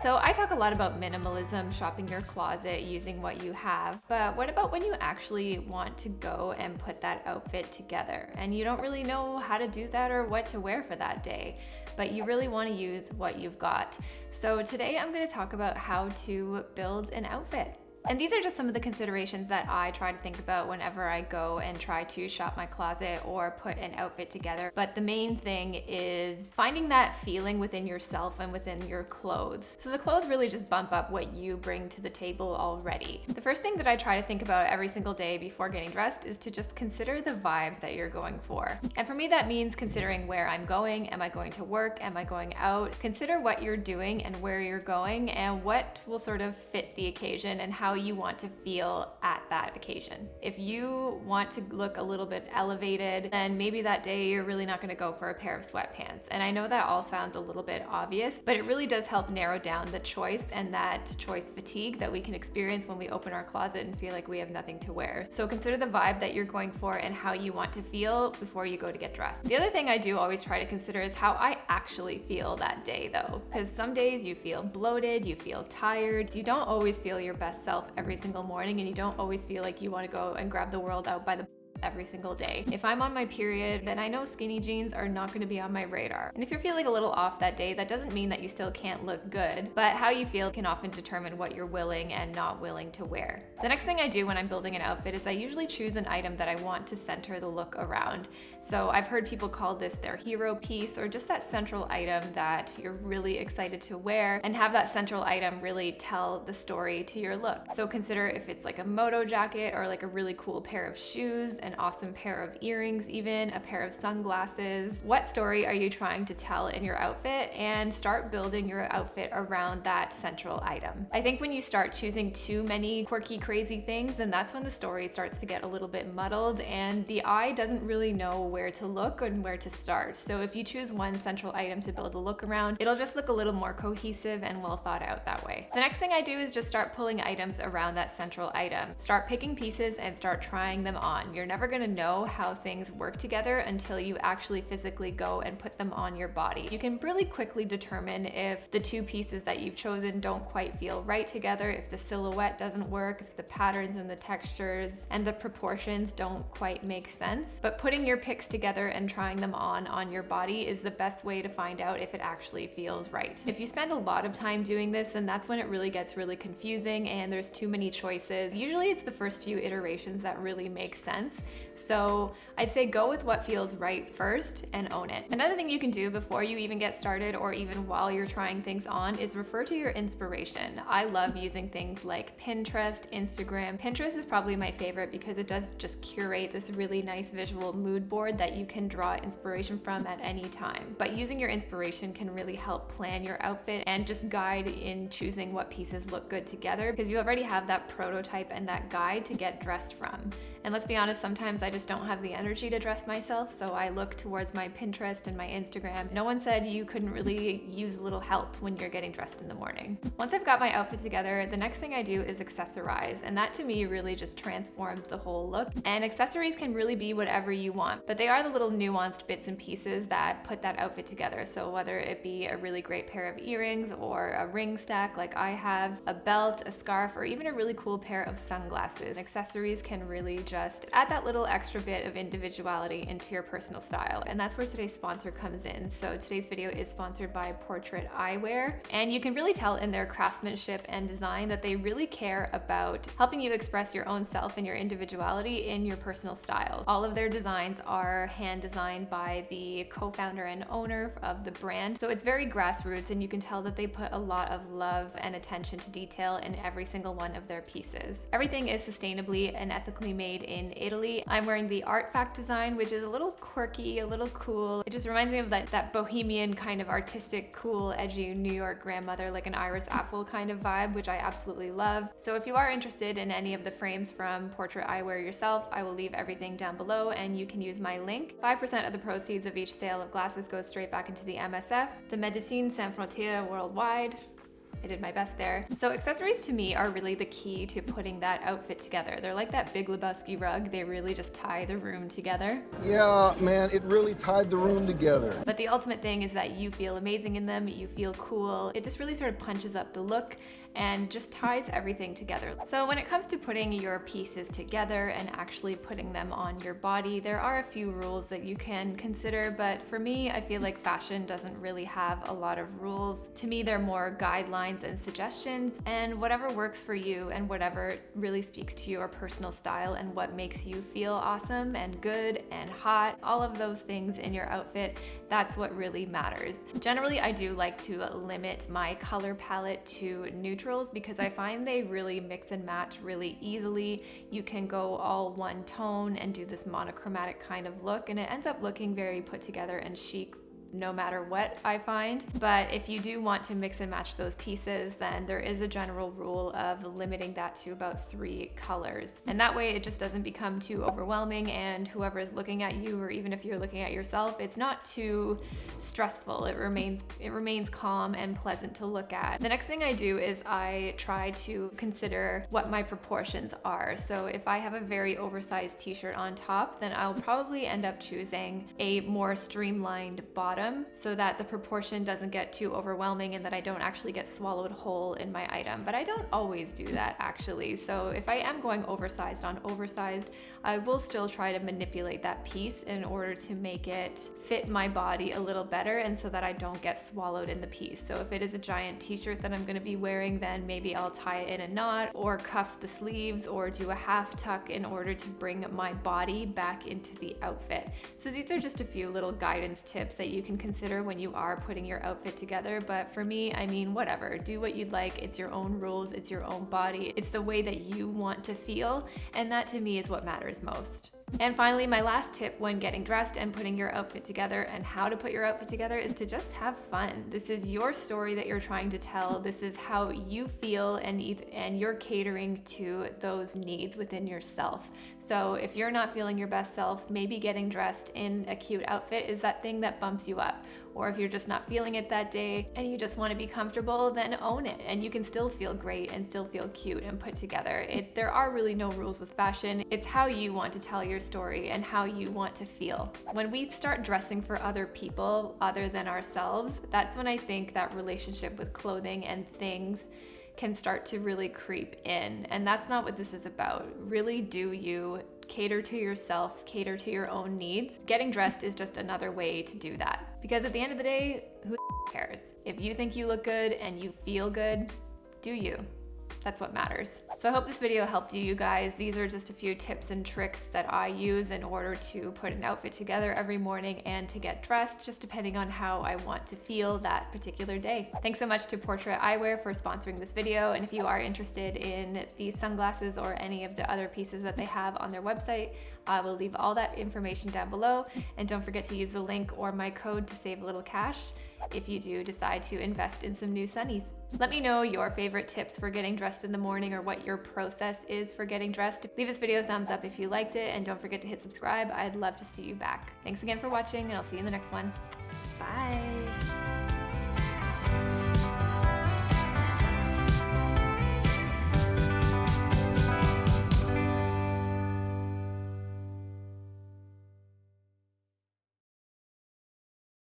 So I talk a lot about minimalism, shopping your closet, using what you have, but what about when you actually want to go and put that outfit together and you don't really know how to do that or what to wear for that day, but you really want to use what you've got. So today I'm going to talk about how to build an outfit. And these are just some of the considerations that I try to think about whenever I go and try to shop my closet or put an outfit together. But the main thing is finding that feeling within yourself and within your clothes. So the clothes really just bump up what you bring to the table already. The first thing that I try to think about every single day before getting dressed is to just consider the vibe that you're going for. And for me, that means considering where I'm going. Am I going to work? Am I going out? Consider what you're doing and where you're going and what will sort of fit the occasion and how you want to feel at that occasion. If you want to look a little bit elevated, then maybe that day you're really not going to go for a pair of sweatpants. And I know that all sounds a little bit obvious, but it really does help narrow down the choice and that choice fatigue that we can experience when we open our closet and feel like we have nothing to wear. So consider the vibe that you're going for and how you want to feel before you go to get dressed. The other thing I do always try to consider is how I actually feel that day though, because some days you feel bloated, you feel tired, you don't always feel your best self every single morning, and you don't always feel like you want to go and grab the world out by the every single day. If I'm on my period, then I know skinny jeans are not going to be on my radar. And if you're feeling a little off that day, that doesn't mean that you still can't look good, but how you feel can often determine what you're willing and not willing to wear. The next thing I do when I'm building an outfit is I usually choose an item that I want to center the look around. So I've heard people call this their hero piece, or just that central item that you're really excited to wear, and have that central item really tell the story to your look. So consider if it's like a moto jacket or like a really cool pair of shoes, an awesome pair of earrings, even a pair of sunglasses. What story are you trying to tell in your outfit? And start building your outfit around that central item. I think when you start choosing too many quirky, crazy things, then that's when the story starts to get a little bit muddled and the eye doesn't really know where to look and where to start. So if you choose one central item to build a look around, it'll just look a little more cohesive and well thought out that way. The next thing I do is just start pulling items around that central item. Start picking pieces and start trying them on. You're never going to know how things work together until you actually physically go and put them on your body. You can really quickly determine if the two pieces that you've chosen don't quite feel right together, if the silhouette doesn't work, if the patterns and the textures and the proportions don't quite make sense. But putting your picks together and trying them on your body is the best way to find out if it actually feels right. If you spend a lot of time doing this, then that's when it really gets really confusing and there's too many choices. Usually it's the first few iterations that really make sense. So I'd say go with what feels right first and own it. Another thing you can do before you even get started or even while you're trying things on is refer to your inspiration. I love using things like Pinterest, Instagram. Pinterest is probably my favorite because it does just curate this really nice visual mood board that you can draw inspiration from at any time. But using your inspiration can really help plan your outfit and just guide in choosing what pieces look good together because you already have that prototype and that guide to get dressed from. And let's be honest, sometimes I just don't have the energy to dress myself, so I look towards my Pinterest and my Instagram. No one said you couldn't really use a little help when you're getting dressed in the morning. Once I've got my outfit together, the next thing I do is accessorize, and that to me really just transforms the whole look. And accessories can really be whatever you want, but they are the little nuanced bits and pieces that put that outfit together. So whether it be a really great pair of earrings or a ring stack like I have, a belt, a scarf, or even a really cool pair of sunglasses, accessories can really just add that little extra bit of individuality into your personal style. And that's where today's sponsor comes in. So today's video is sponsored by Portrait Eyewear, and you can really tell in their craftsmanship and design that they really care about helping you express your own self and your individuality in your personal style. All of their designs are hand designed by the co-founder and owner of the brand. So it's very grassroots, and you can tell that they put a lot of love and attention to detail in every single one of their pieces. Everything is sustainably and ethically made in Italy. I'm wearing the Artifact design, which is a little quirky, a little cool. It just reminds me of that bohemian kind of artistic, cool, edgy New York grandmother, like an Iris Apfel kind of vibe, which I absolutely love. So if you are interested in any of the frames from Portrait Eyewear yourself, I will leave everything down below and you can use my link. 5% of the proceeds of each sale of glasses goes straight back into the MSF, the Médecins Sans Frontières worldwide. I did my best there. So accessories to me are really the key to putting that outfit together. They're like that Big Lebowski rug. They really just tie the room together. Yeah, man, it really tied the room together. But the ultimate thing is that you feel amazing in them, you feel cool. It just really sort of punches up the look and just ties everything together. So when it comes to putting your pieces together and actually putting them on your body, there are a few rules that you can consider, but for me, I feel like fashion doesn't really have a lot of rules. To me, they're more guidelines and suggestions, and whatever works for you and whatever really speaks to your personal style and what makes you feel awesome and good and hot, all of those things in your outfit, that's what really matters. Generally, I do like to limit my color palette to neutrals because I find they really mix and match really easily. You can go all one tone and do this monochromatic kind of look, and it ends up looking very put together and chic no matter what, I find. But if you do want to mix and match those pieces, then there is a general rule of limiting that to about 3 colors. And that way it just doesn't become too overwhelming, and whoever is looking at you, or even if you're looking at yourself, it's not too stressful. It remains calm and pleasant to look at. The next thing I do is I try to consider what my proportions are. So if I have a very oversized t-shirt on top, then I'll probably end up choosing a more streamlined bottom so that the proportion doesn't get too overwhelming and that I don't actually get swallowed whole in my item. But I don't always do that actually. So if I am going oversized on oversized, I will still try to manipulate that piece in order to make it fit my body a little better and so that I don't get swallowed in the piece. So if it is a giant t-shirt that I'm going to be wearing, then maybe I'll tie it in a knot or cuff the sleeves or do a half tuck in order to bring my body back into the outfit. So these are just a few little guidance tips that you can consider when you are putting your outfit together. But for me, I mean, whatever, do what you'd like. It's your own rules, it's your own body, it's the way that you want to feel, and that to me is what matters most. And finally, my last tip when getting dressed and putting your outfit together and how to put your outfit together is to just have fun. This is your story that you're trying to tell. This is how you feel, and you're catering to those needs within yourself. So if you're not feeling your best self, maybe getting dressed in a cute outfit is that thing that bumps you up. Or if you're just not feeling it that day and you just want to be comfortable, then own it. And you can still feel great and still feel cute and put together. There are really no rules with fashion. It's how you want to tell your story and how you want to feel. When we start dressing for other people other than ourselves, that's when I think that relationship with clothing and things can start to really creep in. And that's not what this is about. Really do you. Cater to yourself, cater to your own needs. Getting dressed is just another way to do that. Because at the end of the day, who cares? If you think you look good and you feel good, do you. That's what matters. So I hope this video helped you guys. These are just a few tips and tricks that I use in order to put an outfit together every morning and to get dressed, just depending on how I want to feel that particular day. Thanks so much to Portrait Eyewear for sponsoring this video. And if you are interested in these sunglasses or any of the other pieces that they have on their website, I will leave all that information down below. And don't forget to use the link or my code to save a little cash if you do decide to invest in some new sunnies. Let me know your favorite tips for getting dressed in the morning or what your process is for getting dressed. Leave this video a thumbs up if you liked it, and don't forget to hit subscribe. I'd love to see you back. Thanks again for watching, and I'll see you in the next one. Bye.